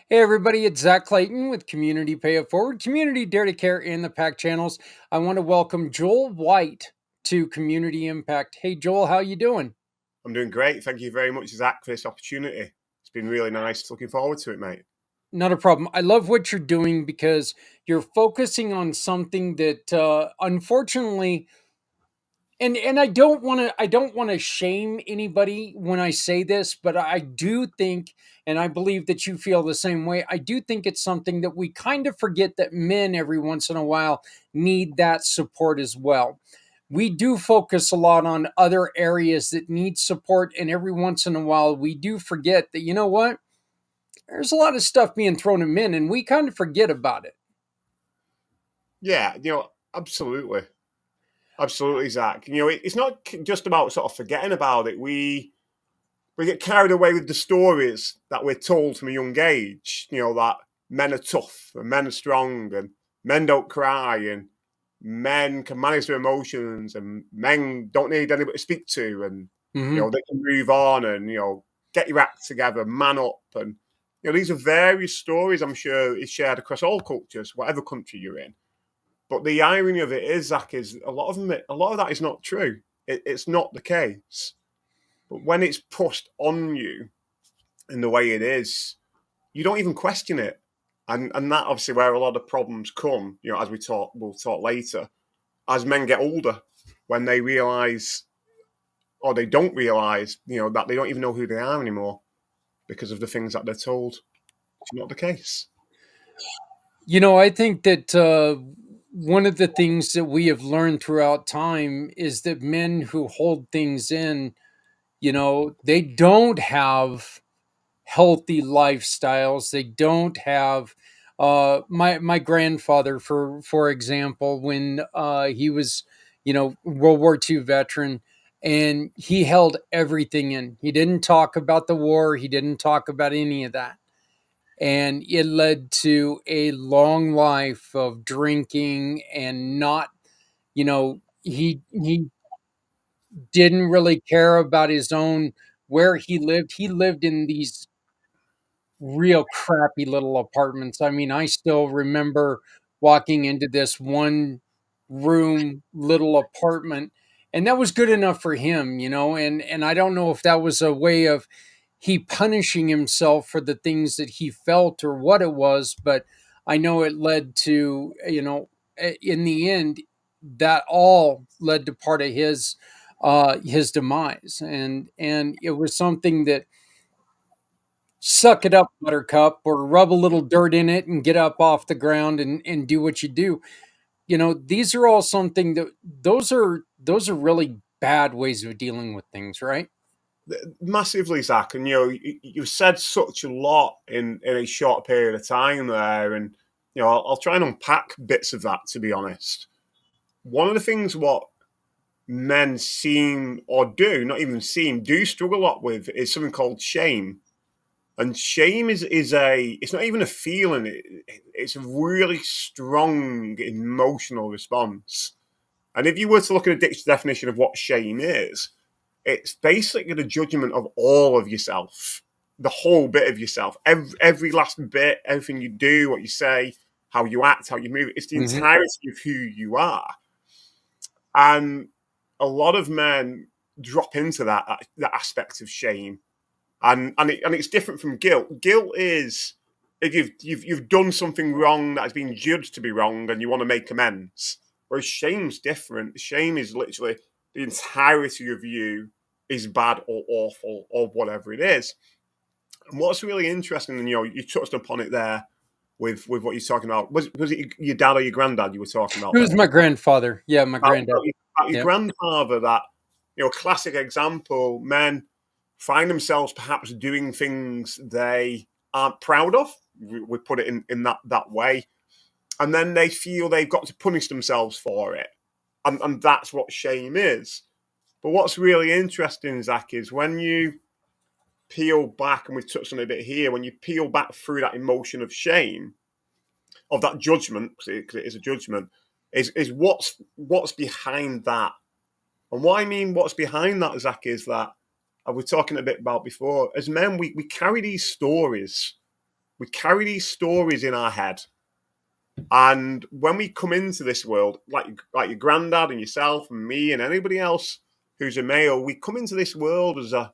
Hey everybody, it's Zak Clayton with Community Pay It Forward, Community Dare to Care, and the Pack channels. I want to welcome Joel White to Community Impact. Hey Joel, how you doing? I'm doing great. Thank you very much, Zach, for this opportunity. It's been really nice. Looking forward to it, mate. Not a problem. I love what you're doing because you're focusing on something that unfortunately and I don't want to shame anybody when I say this, but I do think, and I believe that you feel the same way. I do think it's something that we kind of forget, that men every once in a while need that support as well. We do focus a lot on other areas that need support, and every once in a while we do forget that, you know what, there's a lot of stuff being thrown at men and we kind of forget about it. Yeah, absolutely. Absolutely, Zach. It's not just about sort of forgetting about it. We get carried away with the stories that we're told from a young age, that men are tough and men are strong and men don't cry and men can manage their emotions and men don't need anybody to speak to and, Hmm. they can move on and, get your act together, man up. And, these are various stories I'm sure is shared across all cultures, whatever country you're in. But the irony of it is, Zach, is a lot of that is not true. It's not the case. But when it's pushed on you in the way it is, you don't even question it. And that obviously where a lot of problems come, as we'll talk later, as men get older, when they realise or they don't realise, that they don't even know who they are anymore because of the things that they're told. It's not the case. I think that one of the things that we have learned throughout time is that men who hold things in, they don't have healthy lifestyles. They don't have my grandfather, for example, when he was, World War II veteran, and he held everything in. He didn't talk about the war. He didn't talk about any of that, and it led to a long life of drinking and not, he didn't really care about his own, where he lived in these real crappy little apartments. I mean, I still remember walking into this one room little apartment, and that was good enough for him, and I don't know if that was a way of he punishing himself for the things that he felt or what it was, but I know it led to, in the end, that all led to part of his demise, and it was something that, suck it up, buttercup, or rub a little dirt in it and get up off the ground and do what you do. These are all something that, those are really bad ways of dealing with things, right? Massively, Zach, and you've said such a lot in a short period of time there, and I'll try and unpack bits of that. To be honest, one of the things what men seem or do not even seem do struggle a lot with is something called shame. And shame is a it's not even a feeling, it's a really strong emotional response. And if you were to look at a dictionary definition of what shame is, it's basically the judgment of all of yourself, the whole bit of yourself, every last bit, everything you do, what you say, how you act, how you move. It's the Hmm. entirety of who you are. And a lot of men drop into that aspect of shame, and it's different from guilt. Guilt is if you've done something wrong that has been judged to be wrong and you want to make amends. Whereas shame's different. Shame is literally the entirety of you is bad or awful or whatever it is. And what's really interesting, and you touched upon it there with what you're talking about. Was it your dad or your granddad you were talking It about was there? my grandfather. Yeah, my About, granddad. about your Yeah. grandfather, that classic example. Men find themselves perhaps doing things they aren't proud of. We put it in that way, and then they feel they've got to punish themselves for it, and that's what shame is. But what's really interesting, Zach, is when you peel back, and we've touched on it a bit here, when you peel back through that emotion of shame, of that judgment, because it is a judgment, is what's behind that. And what I mean, what's behind that, Zach, is that, and we're talking a bit about before, as men, we carry these stories we carry these stories in our head. And when we come into this world, like your granddad and yourself and me and anybody else who's a male, we come into this world as a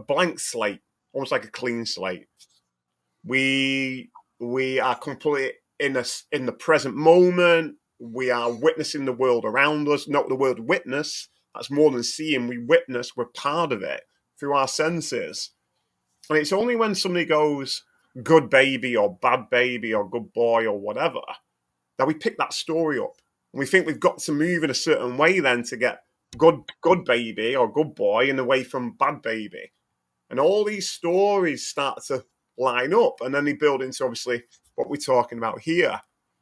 blank slate, almost like a clean slate. We are completely in the present moment. We are witnessing the world around us. Not the word witness. That's more than seeing. We witness. We're part of it through our senses. And it's only when somebody goes good baby or bad baby or good boy or whatever that we pick that story up. And we think we've got to move in a certain way then to get good baby or good boy and away from bad baby. And all these stories start to line up, and then they build into obviously what we're talking about here.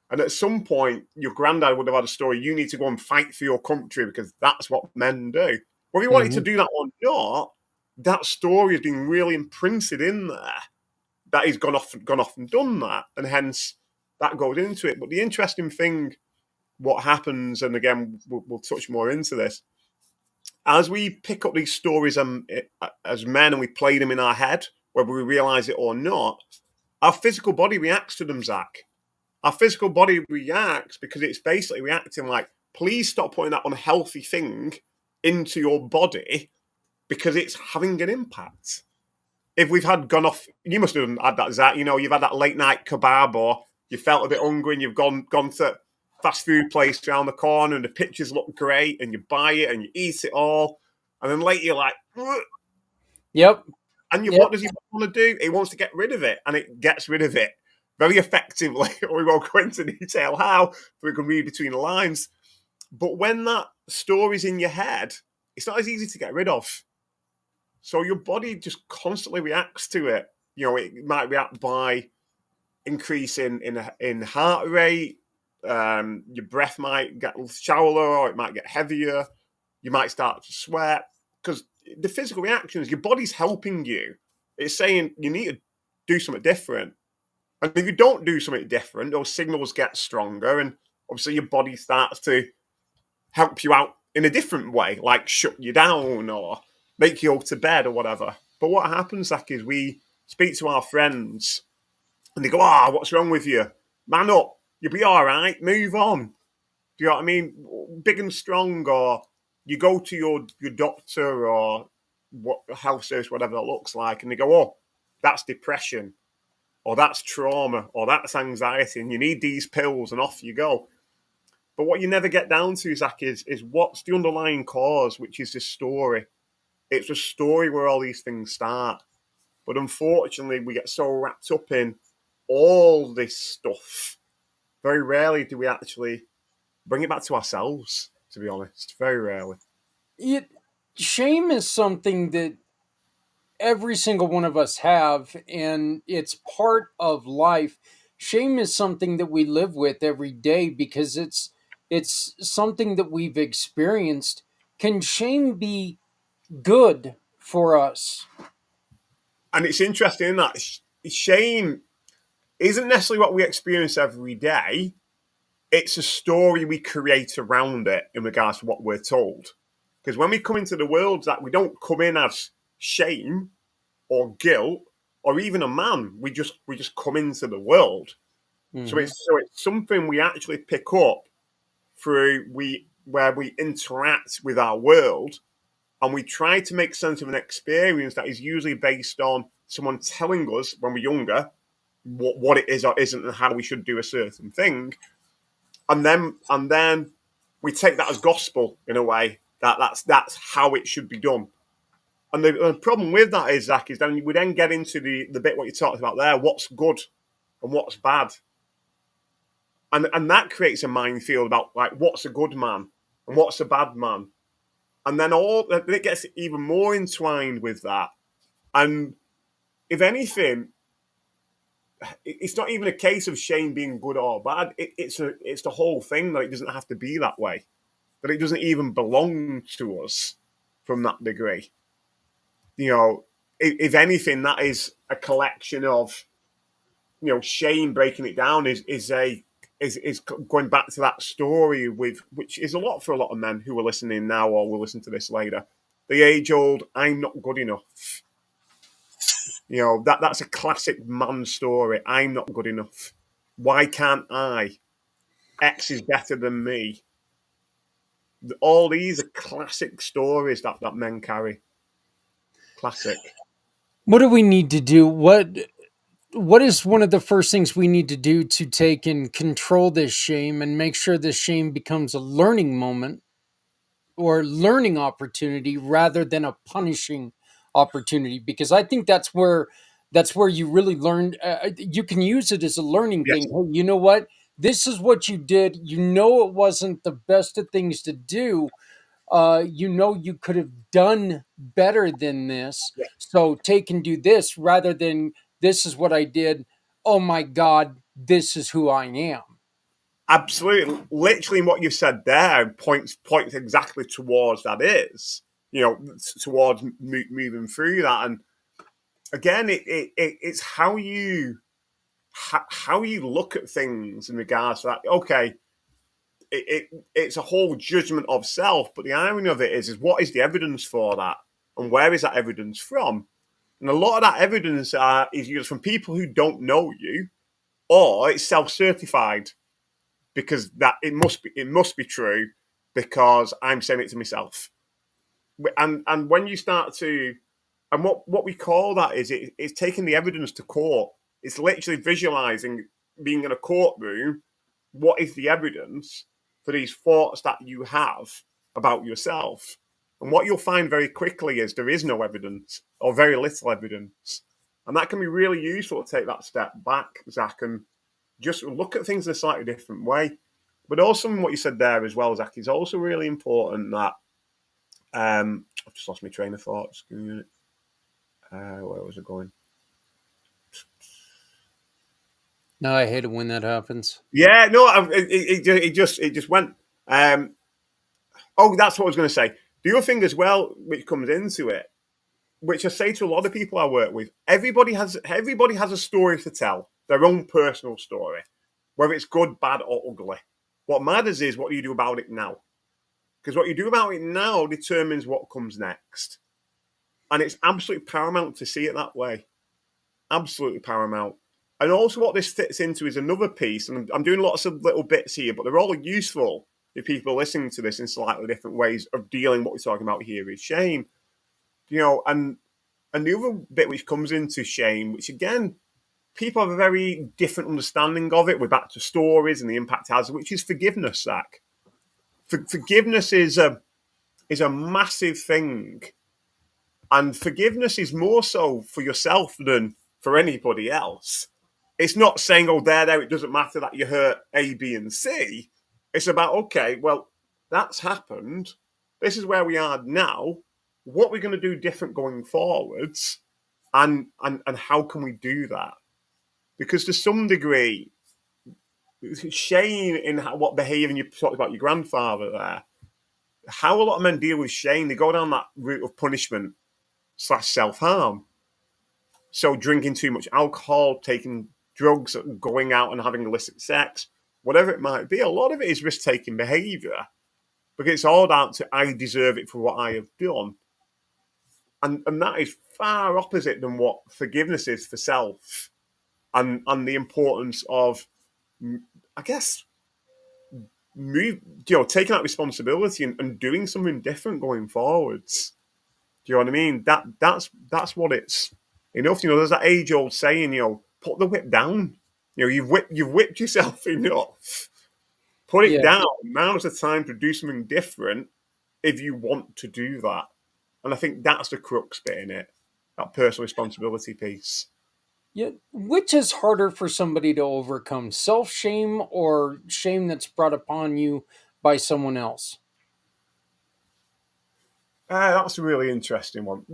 And at some point, your granddad would have had a story. You need to go and fight for your country because that's what men do. Whether you wanted to Hmm. do that or not, that story has been really imprinted in there. That he's gone off and done that, and hence that goes into it. But the interesting thing, what happens, and again, we'll touch more into this, as we pick up these stories as men and we play them in our head, whether we realize it or not, our physical body reacts to them, Zach. Our physical body reacts because it's basically reacting like, please stop putting that unhealthy thing into your body because it's having an impact. If we've gone off, you must have had that, Zach. You know, you've had that late night kebab, or you felt a bit hungry and you've gone to fast food place around the corner and the pictures look great and you buy it and you eat it all, and then later you're like, ugh, Yep. and Yep. what does he want to do? He wants to get rid of it, and it gets rid of it very effectively. We won't go into detail how, but we can read between the lines. But when that story's in your head, it's not as easy to get rid of. So your body just constantly reacts to it. You know, it might react by increasing in heart rate. Your breath might get shallower, or it might get heavier. You might start to sweat because the physical reactions, your body's helping you. It's saying you need to do something different. And if you don't do something different, those signals get stronger, and obviously your body starts to help you out in a different way, like shut you down or make you go to bed or whatever. But what happens, Zach, is we speak to our friends and they go, what's wrong with you? Man up. You'll be all right. Move on. Do you know what I mean? Big and strong, or you go to your doctor or what health service, whatever it looks like, and they go, that's depression, or that's trauma, or that's anxiety, and you need these pills, and off you go. But what you never get down to, Zach, is what's the underlying cause, which is this story. It's a story where all these things start. But unfortunately, we get so wrapped up in all this stuff. Very rarely do we actually bring it back to ourselves, to be honest. Very rarely. It Shame is something that every single one of us have, and it's part of life. Shame is something that we live with every day because it's something that we've experienced. Can shame be good for us? And it's interesting in that shame isn't necessarily what we experience every day. It's a story we create around it in regards to what we're told. Because when we come into the world, that we don't come in as shame or guilt or even a man. We just come into the world. So Hmm. it's something we actually pick up through where we interact with our world, and we try to make sense of an experience that is usually based on someone telling us when we're younger what it is or isn't and how we should do a certain thing, and then we take that as gospel in a way that's how it should be done. And the problem with that is, Zach, is then we then get into the bit what you talked about there, what's good and what's bad. And that creates a minefield about like what's a good man and what's a bad man. And then it gets even more entwined with that. And if anything, it's not even a case of shame being good or bad. It's the whole thing that it doesn't have to be that way. That it doesn't even belong to us from that degree. You know, if anything, that is a collection of, shame. Breaking it down is going back to that story with which is a lot for a lot of men who are listening now or will listen to this later. The age old, I'm not good enough. That's a classic man story. I'm not good enough. Why can't I? X is better than me. All these are classic stories that men carry. Classic. What do we need to do? What is one of the first things we need to do to take and control this shame and make sure this shame becomes a learning moment or learning opportunity rather than a punishing opportunity? Because I think that's where you really learn. You can use it as a learning thing. Yes, Hey, you know what? This is what you did. You know it wasn't the best of things to do. You know you could have done better than this. yes. So take and do this rather than this is what I did. Oh my God, this is who I am. Absolutely. Literally, what you said there points exactly towards that is, towards moving through that. And again, it's how you look at things in regards to that. Okay, it's a whole judgment of self, but the irony of it is what is the evidence for that, and where is that evidence from? And a lot of that evidence is used from people who don't know you, or it's self-certified because that it must be true because I'm saying it to myself. And when you start to, and what we call that is it's taking the evidence to court. It's literally visualizing being in a courtroom. What is the evidence for these thoughts that you have about yourself? And what you'll find very quickly is there is no evidence or very little evidence. And that can be really useful to take that step back, Zach, and just look at things in a slightly different way. But also, what you said there as well, Zach, is also really important that I've just lost my train of thought. Just give me a minute. Where was it going? No, I hate it when that happens. Yeah, no, it just went. Um, oh, that's what I was going to say. The other thing as well, which comes into it, which I say to a lot of people I work with, everybody has a story to tell, their own personal story, whether it's good, bad, or ugly. What matters is what you do about it now, because what you do about it now determines what comes next, and it's absolutely paramount to see it that way. Absolutely paramount. And also, what this fits into is another piece, and I'm doing lots of little bits here, but they're all useful if people are listening to this in slightly different ways of dealing. What we're talking about here is shame, and the other bit which comes into shame, which again people have a very different understanding of it. We're back to stories and the impact it has, which is forgiveness. Zach, forgiveness is a massive thing, and forgiveness is more so for yourself than for anybody else. It's not saying, oh, there, it doesn't matter that you hurt A, B, and C. It's about, okay, well, that's happened. This is where we are now. What we're going to do different going forwards, and how can we do that? Because to some degree, shame in what behaviour, and you talked about your grandfather there, how a lot of men deal with shame, they go down that route of punishment / self harm. So drinking too much alcohol, taking drugs, going out and having illicit sex, whatever it might be, a lot of it is risk taking behaviour because it's all down to I deserve it for what I have done. And that is far opposite than what forgiveness is for self, and the importance of, I guess, taking that responsibility and doing something different going forwards. Do you know what I mean? That's what it's enough. There's that age old saying, put the whip down. You've whipped yourself enough. Put it Yeah. down. Now's the time to do something different if you want to do that. And I think that's the crux bit in it. That personal responsibility piece. Yeah. Which is harder for somebody to overcome, self shame or shame that's brought upon you by someone else? That's a really interesting one.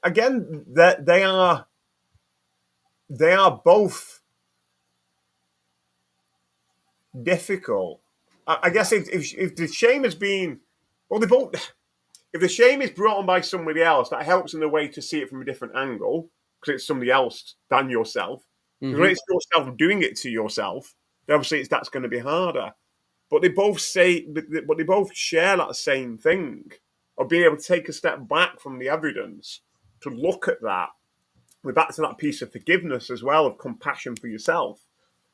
Again, they are both difficult. I guess if the shame has been, well, they both. If the shame is brought on by somebody else, that helps in a way to see it from a different angle because it's somebody else than yourself. Because when Hmm. it's yourself doing it to yourself, then obviously that's going to be harder. But they both share that same thing of being able to take a step back from the evidence to look at that we're back to that piece of forgiveness as well, of compassion for yourself.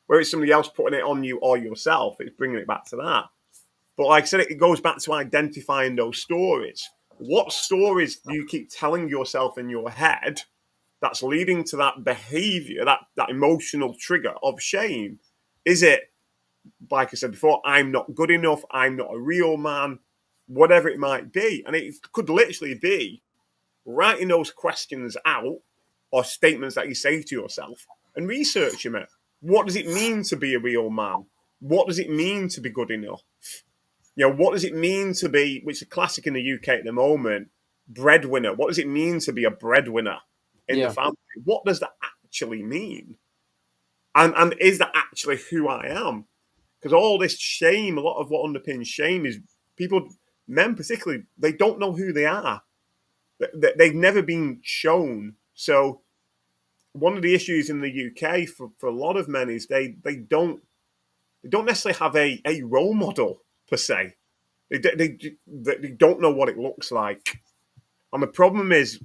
Where it's somebody else putting it on you or yourself, it's bringing it back to that. But like I said, it goes back to identifying those stories. What stories do you keep telling yourself in your head that's leading to that behavior, that emotional trigger of shame? Is it, like I said before, I'm not good enough, I'm not a real man, whatever it might be? And it could literally be writing those questions out or statements that you say to yourself and researching it. What does it mean to be a real man? What does it mean to be good enough? What does it mean to be, which is a classic in the UK at the moment, breadwinner? What does it mean to be a breadwinner in the Yeah. family? What does that actually mean? And is that actually who I am? Because all this shame, a lot of what underpins shame is people, men particularly, they don't know who they are. They've never been shown. So one of the issues in the UK for a lot of men is they don't necessarily have a role model per se. They don't know what it looks like. And the problem is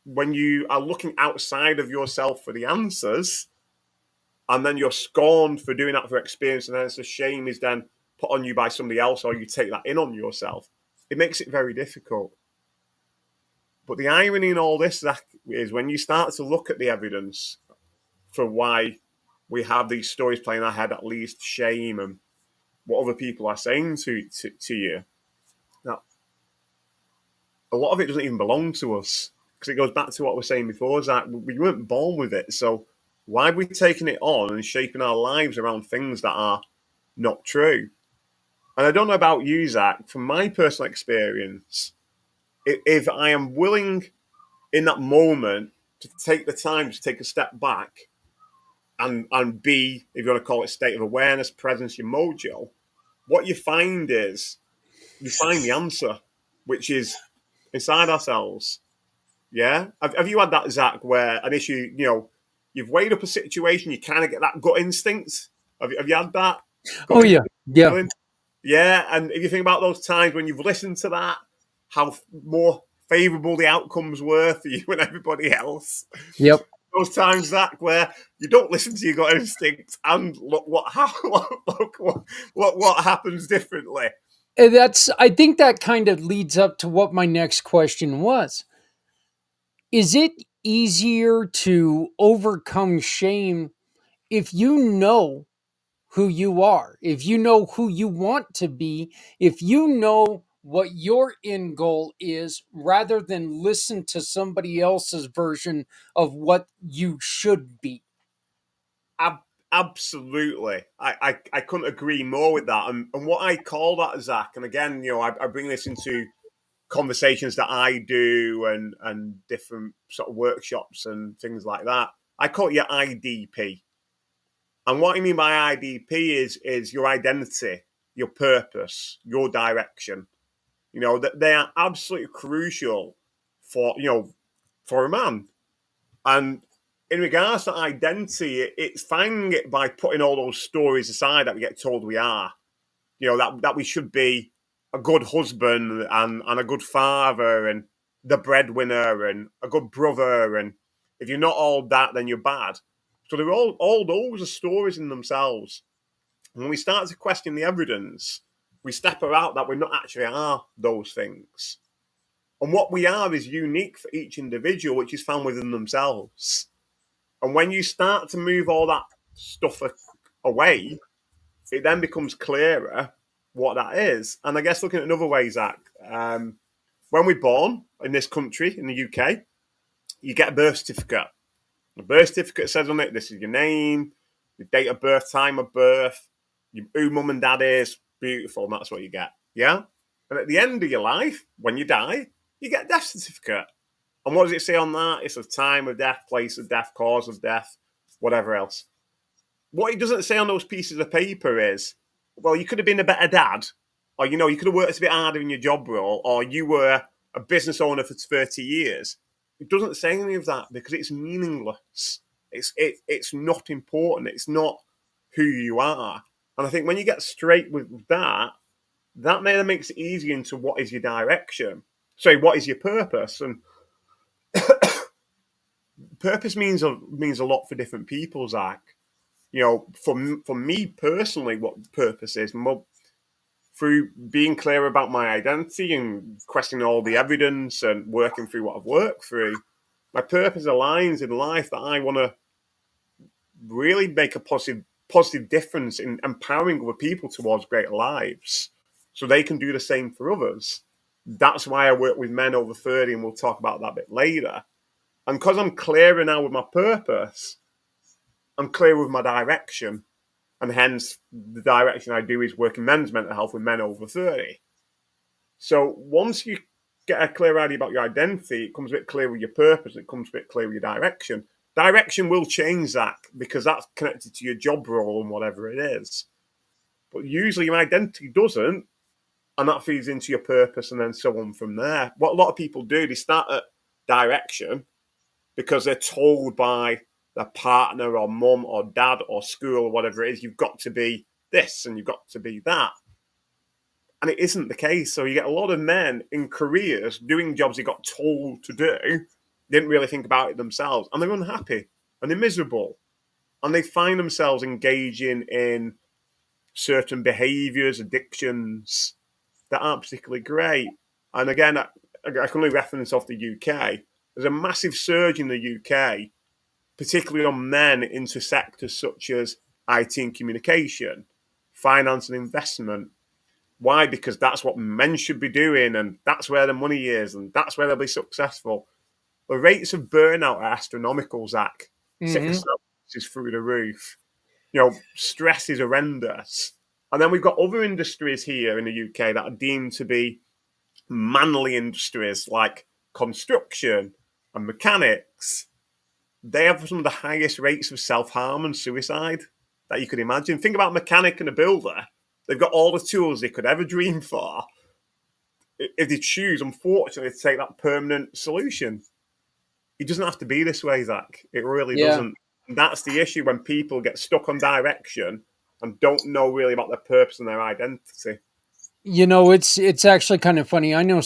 when you are looking outside of yourself for the answers, and then you're scorned for doing that for experience, and then it's a shame is then put on you by somebody else, or you take that in on yourself. It makes it very difficult. But the irony in all this, Zach, is when you start to look at the evidence for why we have these stories playing in our head, at least shame and what other people are saying to you. Now, a lot of it doesn't even belong to us because it goes back to what we were saying before, Zach. We weren't born with it. So why are we taking it on and shaping our lives around things that are not true? And I don't know about you, Zach, from my personal experience, if I am willing in that moment to take the time to take a step back and be, if you want to call it state of awareness, presence, your mojo, what you find is you find the answer, which is inside ourselves. Yeah. Have you had that, Zach, where an issue, you've weighed up a situation, you kind of get that gut instinct? Have you had that Oh gut yeah. instinct Yeah. feeling? Yeah. And if you think about those times when you've listened to that, how more favourable the outcomes were for you and everybody else. Yep. Those times, Zach, where you don't listen to your gut instinct, and look what happens differently. And I think that kind of leads up to what my next question was. Is it easier to overcome shame if you know who you are, if you know who you want to be, if you know what your end goal is, rather than listen to somebody else's version of what you should be? Ab- Absolutely, I couldn't agree more with that. And what I call that, Zach, and again, I bring this into conversations that I do and different sort of workshops and things like that. I call it your IDP. And what I mean by IDP is your identity, your purpose, your direction. That they are absolutely crucial for for a man. And in regards to identity, it's finding it by putting all those stories aside that we get told we are. That we should be a good husband and a good father and the breadwinner and a good brother. And if you're not all that, then you're bad. So they're all those are stories in themselves. And when we start to question the evidence, we step out that we not actually are those things. And what we are is unique for each individual, which is found within themselves. And when you start to move all that stuff away, it then becomes clearer what that is. And I guess looking at another way, Zach, when we're born in this country, in the UK, you get a birth certificate. The birth certificate says on it, this is your name, your date of birth, time of birth, who mum and dad is, beautiful, and that's what you get. Yeah? And at the end of your life, when you die, you get a death certificate. And what does it say on that? It's the time of death, place of death, cause of death, whatever else. What it doesn't say on those pieces of paper is, well, you could have been a better dad, or you could have worked a bit harder in your job role, or you were a business owner for 30 years. It doesn't say any of that because it's meaningless. It's not important. It's not who you are. And I think when you get straight with that, that then makes it easy into what is your direction. So what is your purpose? And purpose means a lot for different people, Zach. You know, for me personally, what purpose is, well, through being clear about my identity and questioning all the evidence and working through what I've worked through, my purpose aligns in life that I want to really make a positive difference in empowering other people towards greater lives so they can do the same for others. That's why I work with men over 30, and we'll talk about that a bit later. And because I'm clearer now with my purpose, I'm clear with my direction. And hence, the direction I do is working men's mental health with men over 30. So once you get a clear idea about your identity, it comes a bit clear with your purpose, it comes a bit clear with your direction. Direction will change, Zach, because that's connected to your job role and whatever it is. But usually your identity doesn't, and that feeds into your purpose and then so on from there. What a lot of people do, they start at direction because they're told by their partner or mum or dad or school or whatever it is, you've got to be this and you've got to be that. And it isn't the case. So you get a lot of men in careers doing jobs they got told to do, didn't really think about it themselves, and they're unhappy and they're miserable. And they find themselves engaging in certain behaviours, addictions that aren't particularly great. And again, I can only reference off the UK. There's a massive surge in the UK, particularly on men into sectors such as IT and communication, finance and investment. Why? Because that's what men should be doing, and that's where the money is, and that's where they'll be successful. The rates of burnout are astronomical, Zach. Sickness Hmm. is through the roof. You know, stress is horrendous. And then we've got other industries here in the UK that are deemed to be manly industries like construction and mechanics. They have some of the highest rates of self-harm and suicide that you could imagine. Think about a mechanic and a builder. They've got all the tools they could ever dream for. If they choose, unfortunately, to take that permanent solution. It doesn't have to be this way, Zach. It really Yeah. doesn't. And that's the issue when people get stuck on direction and don't know really about their purpose and their identity. It's actually kind of funny. I know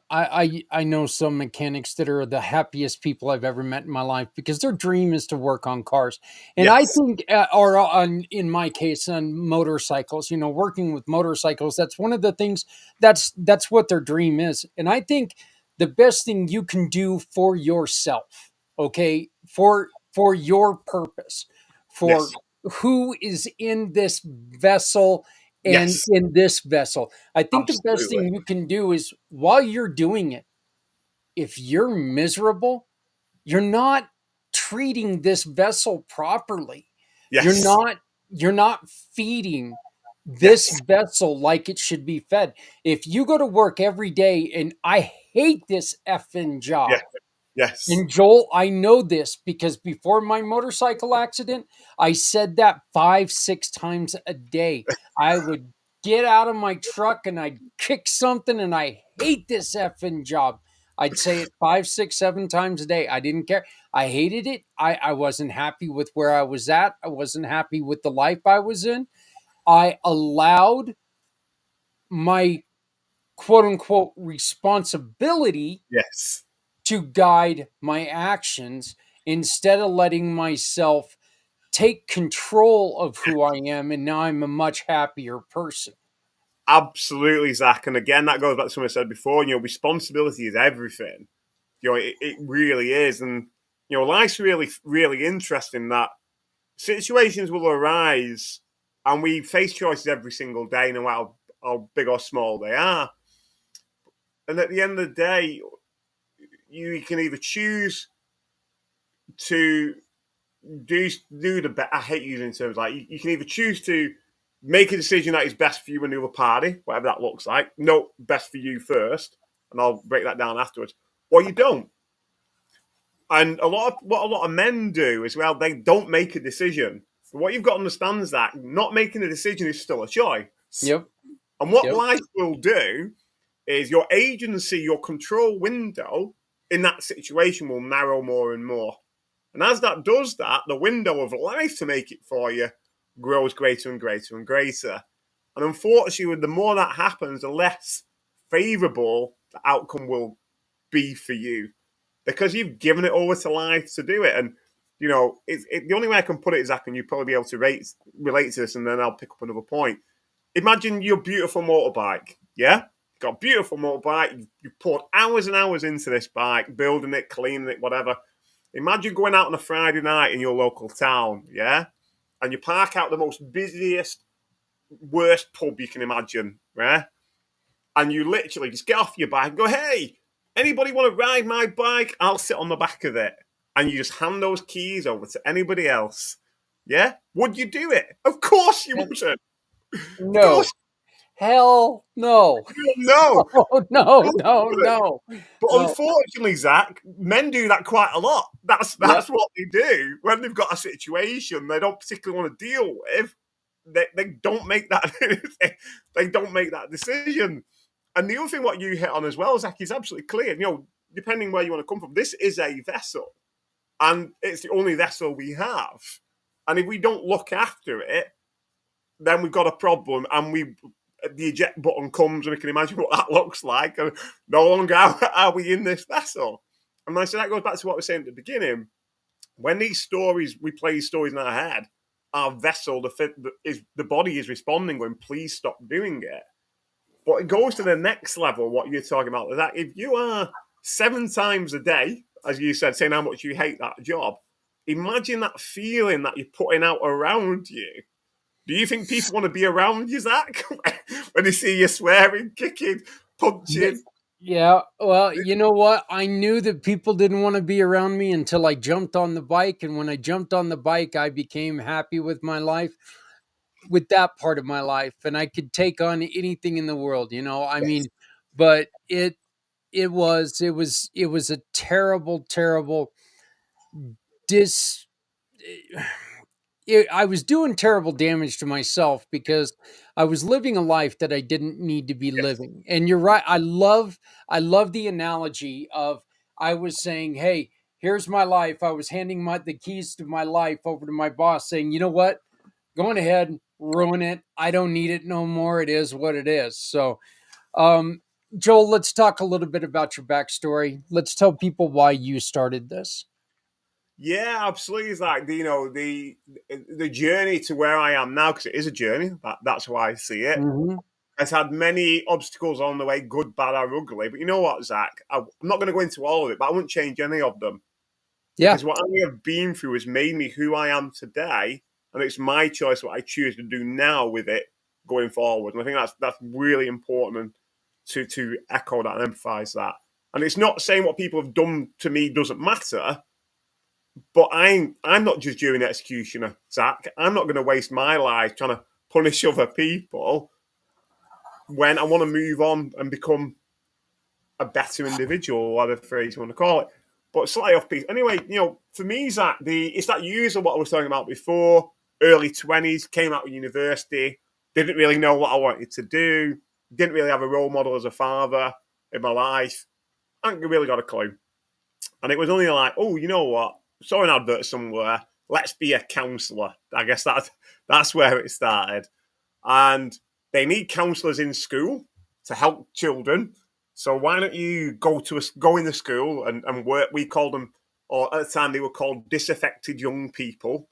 I know some mechanics that are the happiest people I've ever met in my life because their dream is to work on cars. And I Yes, think or on in my case on motorcycles, working with motorcycles, that's one of the things that's what their dream is. And I think the best thing you can do for yourself, okay, for your purpose, for yes, who is in this vessel and yes, in this vessel. I think the best absolutely. thing you can do is while you're doing it, if you're miserable, you're not treating this vessel properly. You're Yes, not you're not feeding this yes, vessel like it should be fed. If you go to work every day and I hate this effing yes, job, yes, and Joel, I know this because before my motorcycle accident, I said that 5, 6 times a day. I would get out of my truck and I'd kick something and I hate this effing job. I'd say it 5, 6, 7 times a day. I didn't care. I hated it. I wasn't happy with where I was at. I wasn't happy with the life I was in. I allowed my quote unquote responsibility yes. to guide my actions instead of letting myself take control of who I am. And now I'm a much happier person. Absolutely, Zach. And again, that goes back to something I said before. You know, responsibility is everything. You know, it really is. And, you know, life's really, really interesting that situations will arise and we face choices every single day, no matter how big or small they are. And at the end of the day, you can either choose to do the best. I hate using terms like you can either choose to make a decision that is best for you and the other party, whatever that looks like. No, best for you first, and I'll break that down afterwards. Or you don't. And what a lot of men do as well, they don't make a decision. But what you've got to understand is that not making a decision is still a choice. Yep. And what Yep. life will do is your agency, your control window in that situation will narrow more and more. And as that does that, the window of life to make it for you grows greater and greater and greater. And unfortunately, the more that happens, the less favourable the outcome will be for you. because you've given it over to life to do it. And the only way I can put it, Zach, and you'll probably be able to relate to this, and then I'll pick up another point. Imagine your beautiful motorbike, yeah? You've got a beautiful motorbike. You poured hours and hours into this bike, building it, cleaning it, whatever. Imagine going out on a Friday night in your local town, yeah? And you park out the most busiest, worst pub you can imagine, right? And you literally just get off your bike and go, hey, anybody want to ride my bike? I'll sit on the back of it. And you just hand those keys over to anybody else. Yeah? Would you do it? Of course you wouldn't. Of No. course Hell no. you know. Oh, no, no, no, But no. unfortunately, Zach, men do that quite a lot. That's Yep. that's what they do when they've got a situation they don't particularly want to deal with. They don't make that they don't make that decision. And the other thing what you hit on as well, Zach, is absolutely clear. Depending where you want to come from, this is a vessel, and it's the only vessel we have. And if we don't look after it, then we've got a problem, and the eject button comes, and we can imagine what that looks like. And no longer are we in this vessel. And I said that goes back to what we were saying at the beginning. When we play these stories in our head, our vessel, the body is responding, going, please stop doing it. But it goes to the next level, what you're talking about, that if you are 7 times a day, as you said, saying how much you hate that job, imagine that feeling that you're putting out around you. Do you think people want to be around you, Zach? When they see you swearing, kicking, punching? Yeah, well, you know what? I knew that people didn't want to be around me until I jumped on the bike. And when I jumped on the bike, I became happy with my life, with that part of my life. And I could take on anything in the world, I mean, Yes. but it was a terrible, terrible dis I was doing terrible damage to myself because I was living a life that I didn't need to be Yes. living. And you're right. I love the analogy of I was saying, "Hey, here's my life." I was handing the keys to my life over to my boss, saying, "You know what? Go on ahead, ruin it. I don't need it no more. It is what it is." So, um, Joel, let's talk a little bit about your backstory. Let's tell people why you started this. Yeah, absolutely. It's like the journey to where I am now, because it is a journey. That's how I see it. Hmm. It's had many obstacles on the way, good, bad, or ugly. But you know what, Zach? I'm not going to go into all of it, but I wouldn't change any of them, Yeah. because what I have been through has made me who I am today, and it's my choice what I choose to do now with it going forward. And I think that's really important to echo that and emphasize that. And it's not saying what people have done to me doesn't matter, but I'm not just doing executioner, Zach. I'm not going to waste my life trying to punish other people when I want to move on and become a better individual, whatever phrase you want to call it. But slightly off piece. Anyway, for me, Zach, it's that user what I was talking about before. Early 20s, came out of university, didn't really know what I wanted to do, didn't really have a role model as a father in my life. I hadn't really got a clue. And it was only like, oh, you know what? Saw an advert somewhere. Let's be a counsellor. I guess that's where it started. And they need counsellors in school to help children. So why don't you go in the school and work? We called them, or at the time they were called disaffected young people,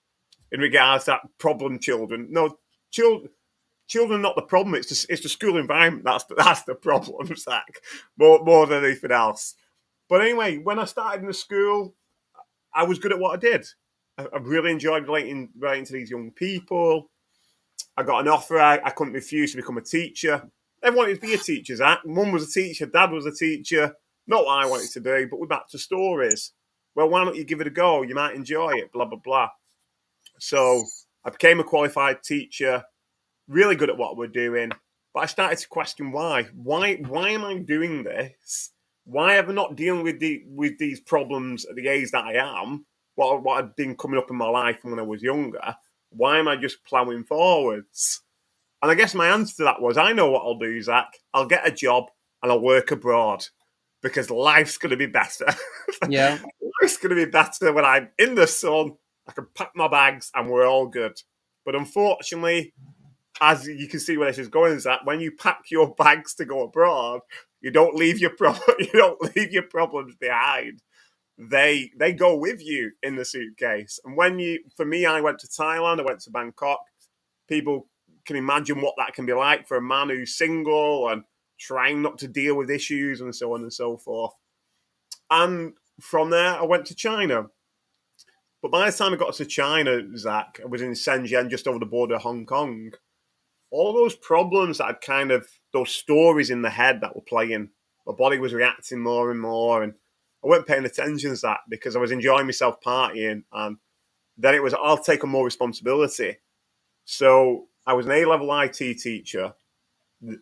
in regards to that problem children. No, children are not the problem. It's the school environment that's the problem, Zach. More than anything else. But anyway, when I started in the school, I was good at what I did. I really enjoyed relating to these young people. I got an offer I couldn't refuse to become a teacher. Everyone wanted to be a teacher, Zach. Mum was a teacher, dad was a teacher. Not what I wanted to do, but we're back to stories. Well, why don't you give it a go? You might enjoy it, blah, blah, blah. So I became a qualified teacher, really good at what we're doing. But I started to question why. Why am I doing this? Why am I not dealing with these problems at the age that I am? What had been coming up in my life when I was younger? Why am I just ploughing forwards? And I guess my answer to that was, I know what I'll do, Zach. I'll get a job and I'll work abroad because life's going to be better. Yeah. Life's going to be better when I'm in the sun. I can pack my bags and we're all good. But unfortunately, as you can see where this is going, is that when you pack your bags to go abroad, you don't leave your you don't leave your problems behind. they go with you in the suitcase. And for me, I went to Thailand, I went to Bangkok. People can imagine what that can be like for a man who's single and trying not to deal with issues and so on and so forth. And from there, I went to China. But by the time I got to China, Zach, I was in Shenzhen, just over the border of Hong Kong. All those problems that I'd those stories in the head that were playing, my body was reacting more and more. And I weren't paying attention to that because I was enjoying myself partying. And then it was, I'll take on more responsibility. So I was an A-level IT teacher.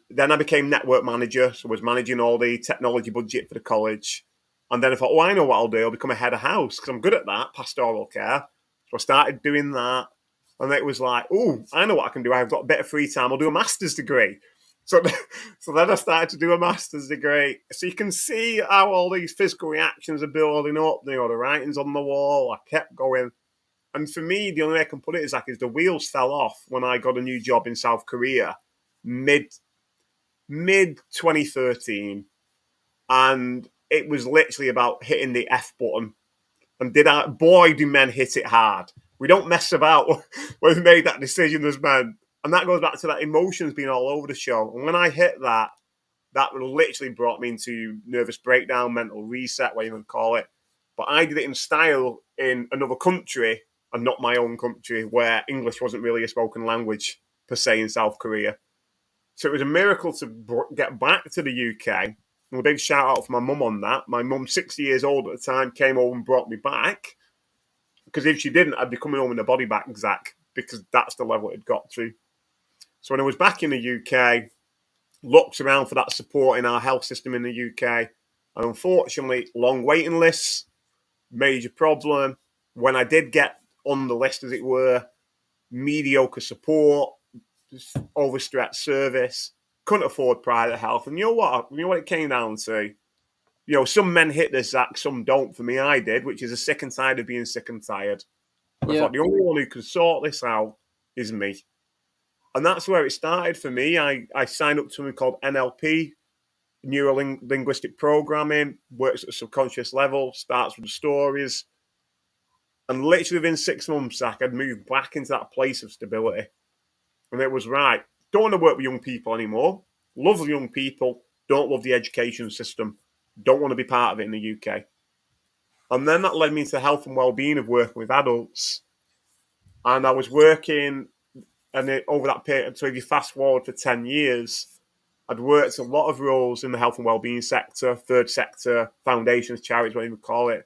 Then I became network manager, so I was managing all the technology budget for the college. And then I thought, oh, I know what I'll do. I'll become a head of house because I'm good at that, pastoral care. So I started doing that. And it was like, oh, I know what I can do. I've got a bit of free time. I'll do a master's degree. So, so then I started to do a master's degree. So you can see how all these physical reactions are building up. You know, the writing's on the wall. I kept going. And for me, the only way I can put it, Zach, is the wheels fell off when I got a new job in South Korea, mid 2013, and it was literally about hitting the F button. And boy, do men hit it hard. We don't mess about when we made that decision as men. And that goes back to that emotions being all over the show. And when I hit that, that literally brought me into nervous breakdown, mental reset, what you would call it. But I did it in style in another country and not my own country, where English wasn't really a spoken language per se in South Korea. So it was a miracle to get back to the UK. And a big shout out for my mum on that. My mum, 60 years old at the time, came over and brought me back. Because if she didn't, I'd be coming home in a body bag, Zach, because that's the level it had got to. So when I was back in the UK, looked around for that support in our health system in the UK. And unfortunately, long waiting lists, major problem. When I did get on the list, as it were, mediocre support, overstretched service, couldn't afford private health. And you know what it came down to? You know, some men hit this, Zach, some don't. For me, I did, which is a sick and tired of being sick and tired. And I Yeah. thought the only one who can sort this out is me. And that's where it started for me. I signed up to something called NLP, neuro-linguistic programming, works at a subconscious level, starts with the stories. And literally within 6 months, Zach, I'd moved back into that place of stability. And it was right. Don't want to work with young people anymore. Love young people. Don't love the education system. Don't want to be part of it in the UK. And then that led me into health and well-being of working with adults. And I was working, and over that period, so if you fast forward for 10 years, I'd worked a lot of roles in the health and well-being sector, third sector, foundations, charities, whatever you call it,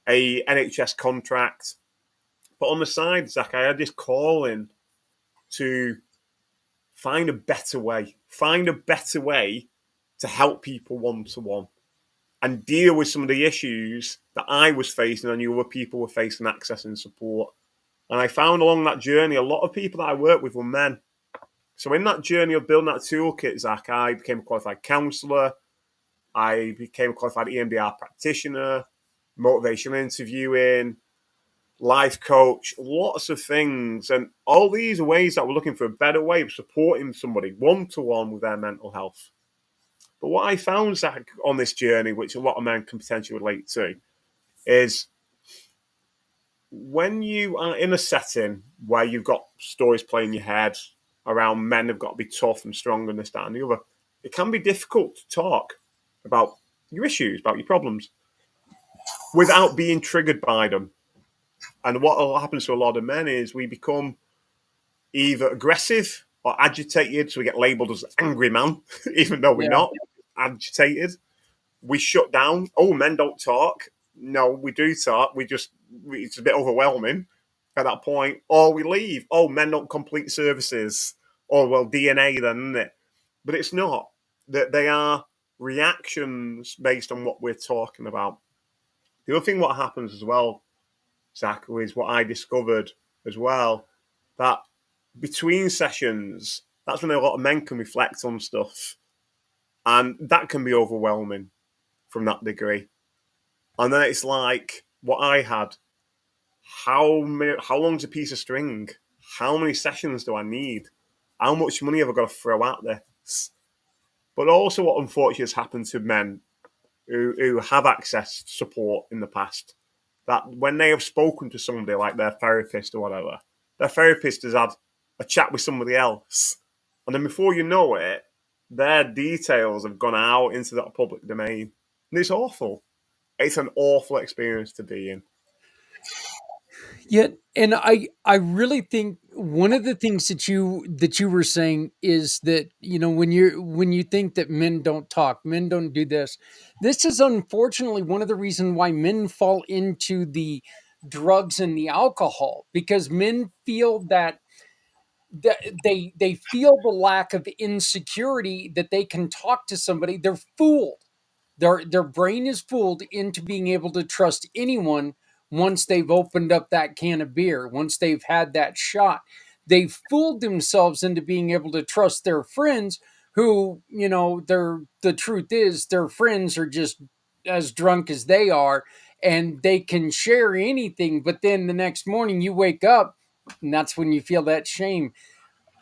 a NHS contract. But on the side, Zach, I had this calling to find a better way to help people one-to-one and deal with some of the issues that I was facing and I knew other people were facing, accessing support. And I found along that journey, a lot of people that I worked with were men. So in that journey of building that toolkit, Zach, I became a qualified counsellor. I became a qualified EMDR practitioner, motivational interviewing, life coach, lots of things. And all these are ways that we're looking for a better way of supporting somebody one-to-one with their mental health. But what I found, Zach, on this journey, which a lot of men can potentially relate to, is when you are in a setting where you've got stories playing in your head around men have got to be tough and strong and this, that, and the other, it can be difficult to talk about your issues, about your problems, without being triggered by them. And what happens to a lot of men is we become either aggressive or agitated, so we get labelled as angry man, even though we're Yeah. not agitated. We shut down. Oh, men don't talk. No, we do talk. It's a bit overwhelming at that point. Or we leave. Oh, men don't complete services. Oh, well, DNA then, isn't it? But it's not. They are reactions based on what we're talking about. The other thing what happens as well, Zach, is what I discovered as well, that between sessions, that's when a lot of men can reflect on stuff. And that can be overwhelming from that degree. And then it's like what I had. How long's a piece of string? How many sessions do I need? How much money have I got to throw at this? But also what unfortunately has happened to men who have accessed support in the past, that when they have spoken to somebody like their therapist or whatever, their therapist has had a chat with somebody else. And then before you know it, their details have gone out into that public domain. And it's awful. It's an awful experience to be in. Yet, and I really think one of the things that you were saying is that, you know, when you think that men don't talk, men don't do this, this is unfortunately one of the reasons why men fall into the drugs and the alcohol, because men feel that they feel the lack of insecurity that they can talk to somebody. They're fooled. Their brain is fooled into being able to trust anyone once they've opened up that can of beer, once they've had that shot. They've fooled themselves into being able to trust their friends, who, you know, the truth is their friends are just as drunk as they are, and they can share anything, but then the next morning you wake up and that's when you feel that shame.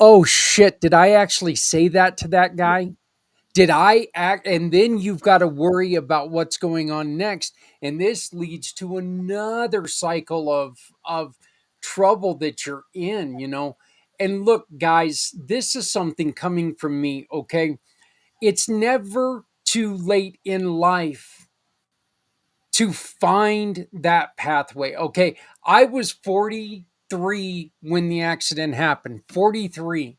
Oh shit, did I actually say that to that guy? Did I act? And then you've got to worry about what's going on next. And this leads to another cycle of trouble that you're in, you know. And look, guys, this is something coming from me, okay? It's never too late in life to find that pathway. Okay. I was 43 when the accident happened. 43.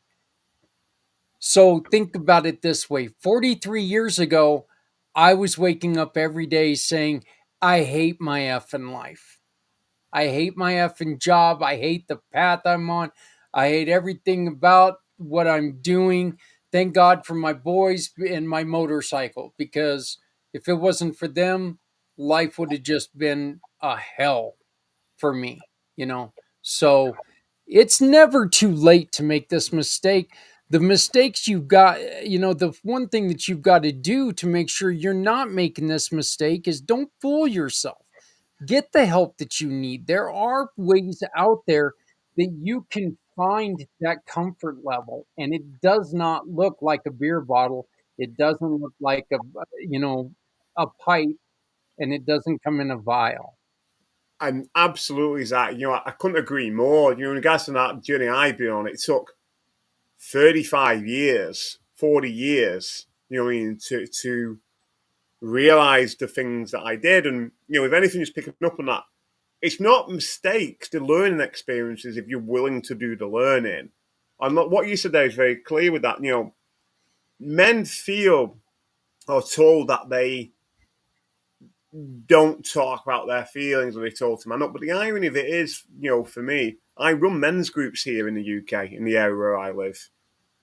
So think about it this way: 43 years ago, I was waking up every day saying, I hate my effing life. I hate my effing job. I hate the path I'm on. I hate everything about what I'm doing. Thank God for my boys and my motorcycle, because if it wasn't for them, life would have just been a hell for me, you know. So it's never too late to make this mistake. The mistakes you've got, you know, the one thing that you've got to do to make sure you're not making this mistake is don't fool yourself. Get the help that you need. There are ways out there that you can find that comfort level, and it does not look like a beer bottle. It doesn't look like a, you know, a pipe, and it doesn't come in a vial. And absolutely, Zach, I couldn't agree more. In regards to that journey I've been on, it took 35 years, 40 years, what I mean, to realize the things that I did. And, if anything, just picking up on that, it's not mistakes, the learning experiences, if you're willing to do the learning. And what you said there is very clear with that. Men feel or told that they don't talk about their feelings, or they told to man up. But the irony of it is, for me, I run men's groups here in the UK, in the area where I live.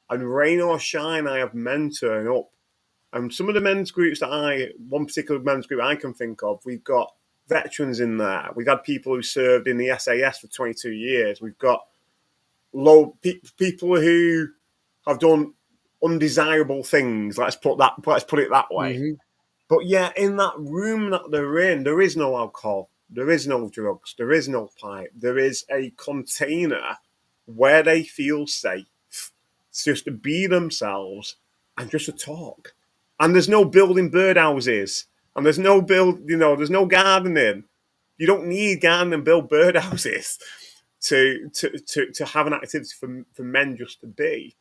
And rain or shine, I have men turn up. And some of the men's groups one particular men's group I can think of, we've got veterans in there. We've had people who served in the SAS for 22 years. We've got people who have done undesirable things. Let's put it that way. Hmm. But yeah, in that room that they're in, there is no alcohol, there is no drugs, there is no pipe. There is a container where they feel safe, just to be themselves and just to talk. And there's no building birdhouses, and there's no gardening. You don't need gardening and build birdhouses to have an activity for men just to be.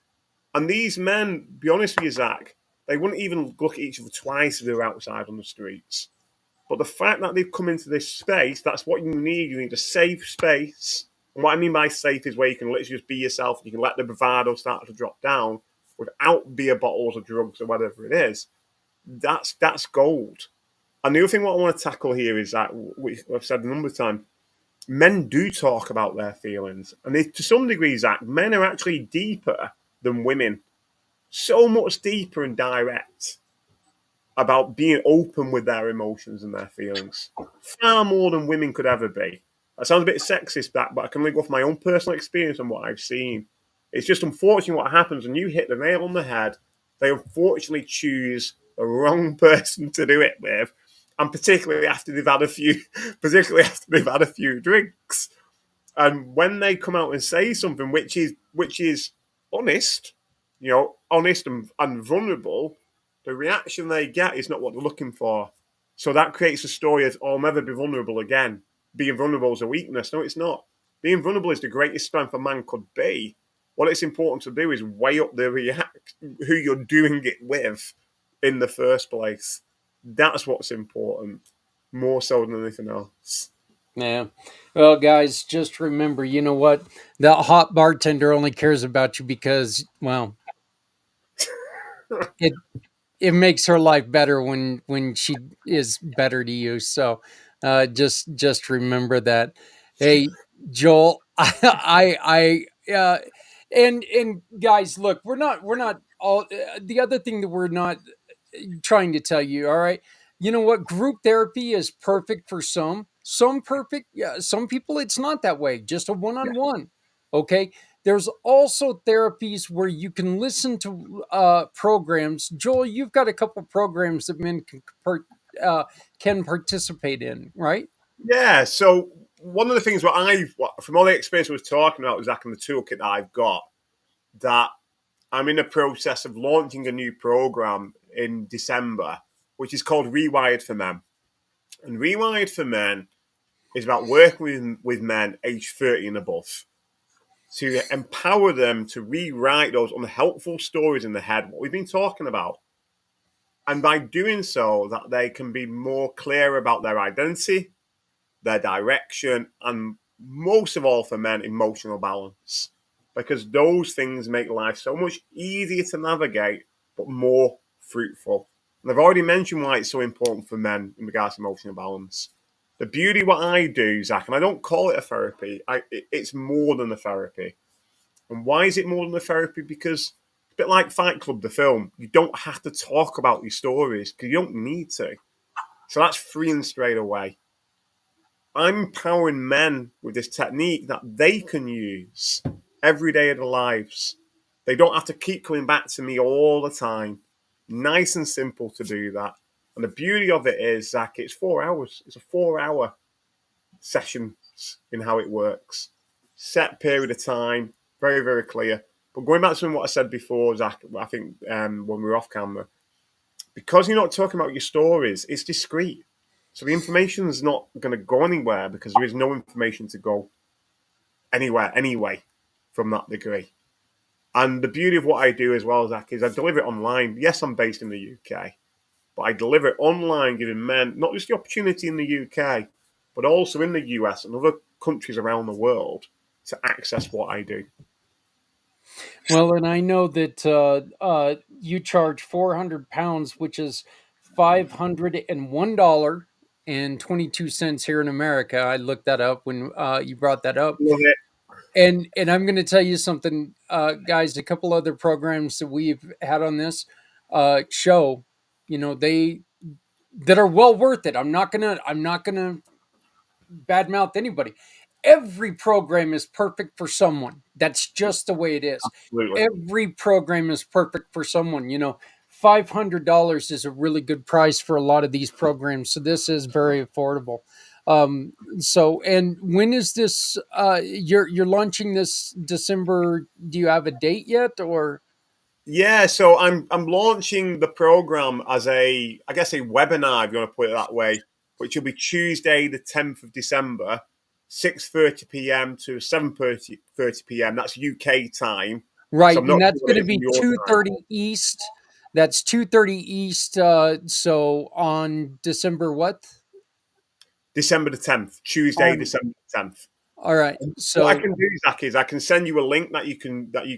And these men, be honest with you, Zach, they wouldn't even look at each other twice if they were outside on the streets. But the fact that they've come into this space, that's what you need. You need a safe space. And what I mean by safe is where you can literally just be yourself. You can let the bravado start to drop down without beer bottles or drugs or whatever it is. That's gold. And the other thing what I want to tackle here is that, which I've said a number of times, men do talk about their feelings. And to some degree, Zach, men are actually deeper than women. So much deeper and direct about being open with their emotions and their feelings. Far more than women could ever be. That sounds a bit sexist, but I can link off my own personal experience and what I've seen. It's just unfortunate what happens when you hit the nail on the head. They unfortunately choose the wrong person to do it with, and particularly after they've had a few, particularly after they've had a few drinks. And when they come out and say something which is honest, honest and vulnerable, the reaction they get is not what they're looking for. So that creates a story of, oh, I'll never be vulnerable again. Being vulnerable is a weakness. No, it's not. Being vulnerable is the greatest strength a man could be. What it's important to do is weigh up the react who you're doing it with in the first place. That's what's important, more so than anything else. Yeah. Well, guys, just remember, you know what? That hot bartender only cares about you because, well, it it makes her life better when she is better to you. So, just remember that. Hey, Joel, and guys, look, we're not all. The other thing that we're not trying to tell you, all right, you know what, group therapy is perfect for some perfect, yeah, some people it's not that way, just a one-on-one. Okay, there's also therapies where you can listen to programs. Joel, you've got a couple programs that men uh, can participate in, right? Yeah. So one of the things from all the experience I was talking about, Zach, and the toolkit that I've got, that I'm in the process of launching a new program in December, which is called Rewired for Men. And Rewired for Men is about working with men aged 30 and above to empower them to rewrite those unhelpful stories in their head, what we've been talking about. And by doing so, that they can be more clear about their identity, their direction, and most of all for men, emotional balance. Because those things make life so much easier to navigate, but more fruitful. And I've already mentioned why it's so important for men in regards to emotional balance. The beauty of what I do, Zach, and I don't call it a therapy, it's more than a therapy. And why is it more than a therapy? Because it's a bit like Fight Club, the film. You don't have to talk about your stories because you don't need to. So that's freeing straight away. I'm empowering men with this technique that they can use every day of their lives. They don't have to keep coming back to me all the time. Nice and simple to do that. And the beauty of it is, Zach, it's 4 hours. It's a 4 hour session in how it works. Set period of time, very, very clear. But going back to what I said before, Zach, I think when we were off camera, because you're not talking about your stories, it's discreet. So the information is not going to go anywhere because there is no information to go anywhere anyway from that degree. And the beauty of what I do as well, Zach, is I deliver it online. Yes, I'm based in the UK, but I deliver it online, giving men not just the opportunity in the UK, but also in the US and other countries around the world to access what I do. Well, and I know that you charge £400, which is $501.22 here in America. I looked that up when you brought that up, Love it. and I'm going to tell you something, guys. A couple other programs that we've had on this show, you know, they that are well worth it. I'm not gonna badmouth anybody. Every program is perfect for someone. That's just the way it is. Absolutely. Every program is perfect for someone. You know, $500 is a really good price for a lot of these programs. So this is very affordable. So, and when is this? You're launching this December. Do you have a date yet, or Yeah, so I'm launching the program as I guess a webinar, if you want to put it that way, which will be Tuesday, the 10th of December, 6:30 p.m. to 7:30 p.m. That's UK time. So right? I'm And not that's sure what going it to is in be your two time. thirty East. That's 2:30 East. So on December what? December the 10th, Tuesday, On December the 10th. all right. What I So can do, Zach, is I can send you a link that you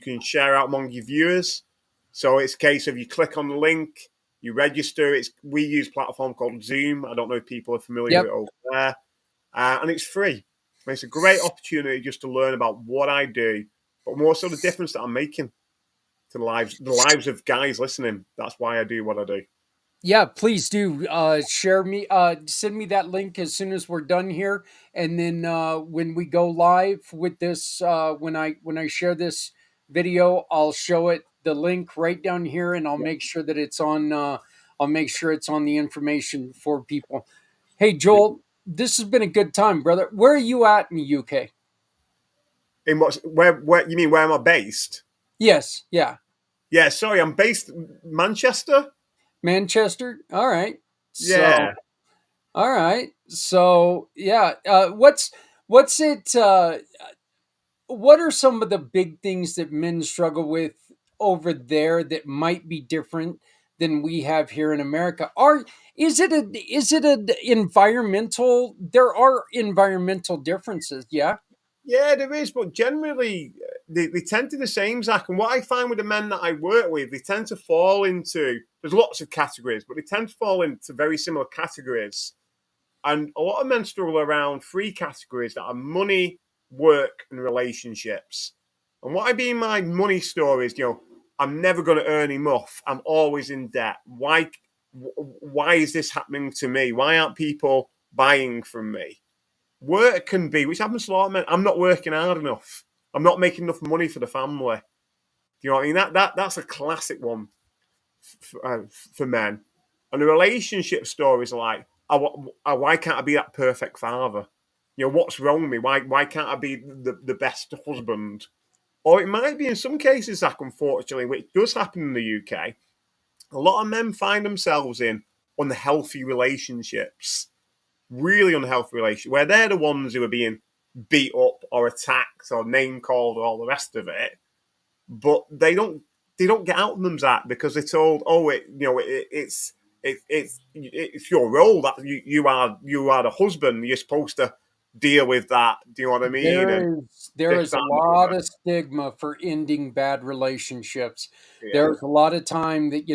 can share out among your viewers. So it's a case of you click on the link, you register. We use a platform called Zoom. I don't know if people are familiar with yep. it over there. And it's free. And it's a great opportunity just to learn about what I do, but more so the difference that I'm making to the lives of guys listening. That's why I do what I do. Yeah, please do share me send me that link as soon as we're done here, and then when we go live with this when I share this video, I'll show it the link right down here, and I'll make sure that I'll make sure it's on the information for people. Hey Joel, this has been a good time, brother. Where are you at in the UK? In where you mean where am I based? Yes, yeah. Yeah, sorry, I'm based in Manchester. Manchester. All right. So Yeah. All right. So yeah, what's it? What are some of the big things that men struggle with over there that might be different than we have here in America? Are is it a environmental? There are environmental differences. Yeah. Yeah, there is, but generally they tend to be the same, Zach. And what I find with the men that I work with, they tend to fall into there's lots of categories, but they tend to fall into very similar categories. And a lot of men struggle around three categories that are money, work, and relationships. And what I mean by money story is, I'm never going to earn enough. I'm always in debt. Why is this happening to me? Why aren't people buying from me? Work can be, which happens to a lot of men. I'm not working hard enough. I'm not making enough money for the family. Do you know what I mean? That's a classic one for men. And the relationship stories are like, why can't I be that perfect father? What's wrong with me? Why can't I be the best husband? Or it might be in some cases, Zach, unfortunately, which does happen in the UK. A lot of men find themselves in unhealthy relationships, really unhealthy relationships, where they're the ones who are being beat up or attacked or name called or all the rest of it, but they don't get out of them, Zach, because they're told, oh, it's your role that you are the husband. You're supposed to deal with that. Do you know what I mean? And There is this, a that, and the lot other. of stigma for ending bad relationships. Yeah, There's a lot of time that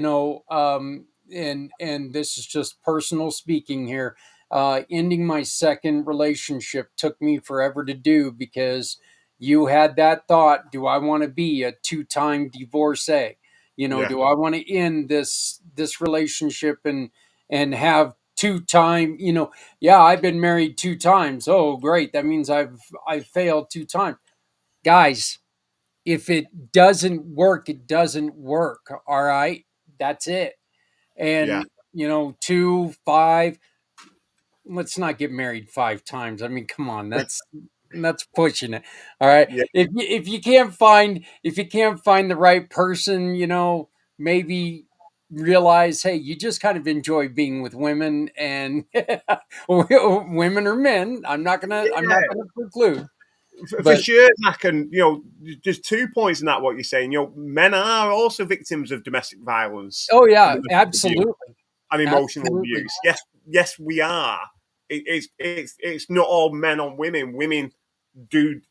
and this is just personal speaking here. Ending my second relationship took me forever to do because you had that thought: Do I want to be a two-time divorcee? yeah, Do I want to end this relationship and have two-time? Yeah, I've been married two times. Oh, great. That means I've failed two times. Guys, if it doesn't work, it doesn't work. All right. That's it. yeah, And two, five, let's not get married five times. I mean, come on, that's pushing it. All right. yeah. If you can't find the right person, maybe realize, hey, you just kind of enjoy being with women and women or men. I'm not gonna preclude. For But sure, Zach, and there's 2 points in that what you're saying. Men are also victims of domestic violence oh and yeah, domestic abuse absolutely. and emotional Absolutely. abuse. Yes, yes, we are. It's not all men on women. Women do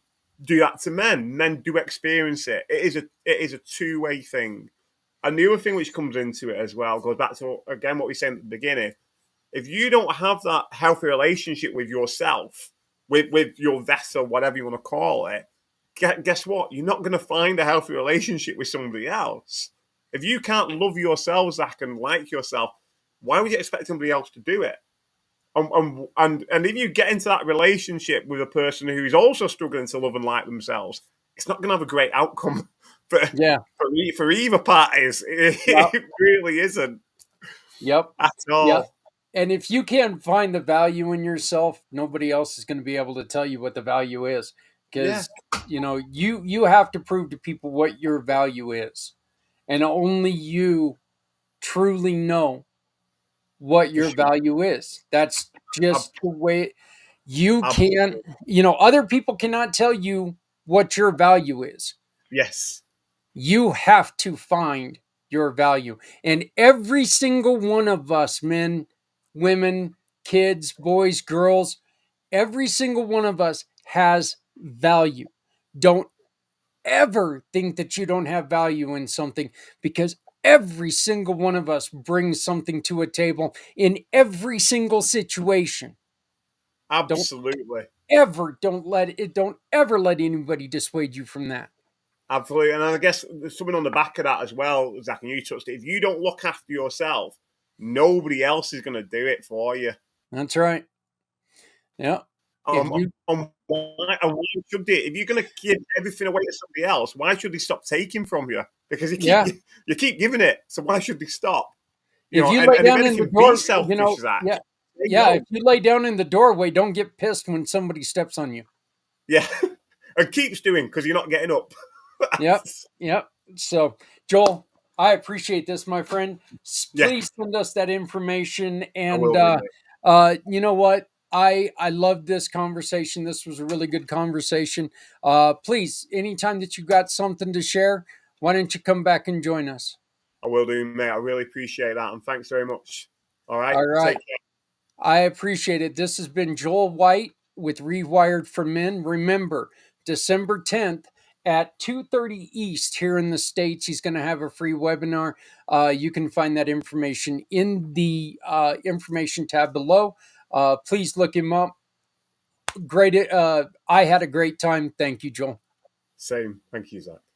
do that to men. Men do experience it. It is a two-way thing. And the other thing which comes into it as well goes back to again what we said at the beginning. If you don't have that healthy relationship with yourself, with your vessel, whatever you want to call it, guess what? You're not going to find a healthy relationship with somebody else. If you can't love yourself, Zach, and like yourself, why would you expect somebody else to do it? And if you get into that relationship with a person who's also struggling to love and like themselves, it's not going to have a great outcome for Yeah. for either parties. Yep. It really isn't Yep. at Yep. all. And if you can't find the value in yourself, nobody else is going to be able to tell you what the value is, Yeah, because you have to prove to people what your value is, and only you truly know what for your sure. value is. That's Ab- just the way. You can't, Absolutely. other people cannot tell you what your value is. Yes. You have to find your value. And every single one of us, men, women, kids, boys, girls, every single one of us has value. Don't ever think that you don't have value in something, because every single one of us brings something to a table in every single situation. Don't Absolutely. don't ever let anybody dissuade you from that. Absolutely. And I guess there's something on the back of that as well, Zach, and you touched it. If you don't look after yourself, nobody else is going to do it for you. That's right. Yeah. If you And why should they? If you're going to give everything away to somebody else, why should they stop taking from you? Because you keep Yeah. you keep giving it. So why should they stop? If you And, lay and if down in the anything, be door, selfish, Zach. yeah, Say yeah. no. If you lay down in the doorway, don't get pissed when somebody steps on you. Yeah. And keeps doing because you're not getting up. Yep, yep. So, Joel, I appreciate this, my friend. Yeah, Please send us that information, I and will do, mate. You know what? I love this conversation. This was a really good conversation. Please, anytime that you got something to share, why don't you come back and join us? I will do, mate. I really appreciate that, and thanks very much. All right, All right. take care. I appreciate it. This has been Joel White with Rewired for Men. Remember, December 10th at 2:30 East here in the States, he's going to have a free webinar. You can find that information in the information tab below. Please look him up. Great. I had a great time. Thank you, Joel. Same. Thank you, Zach.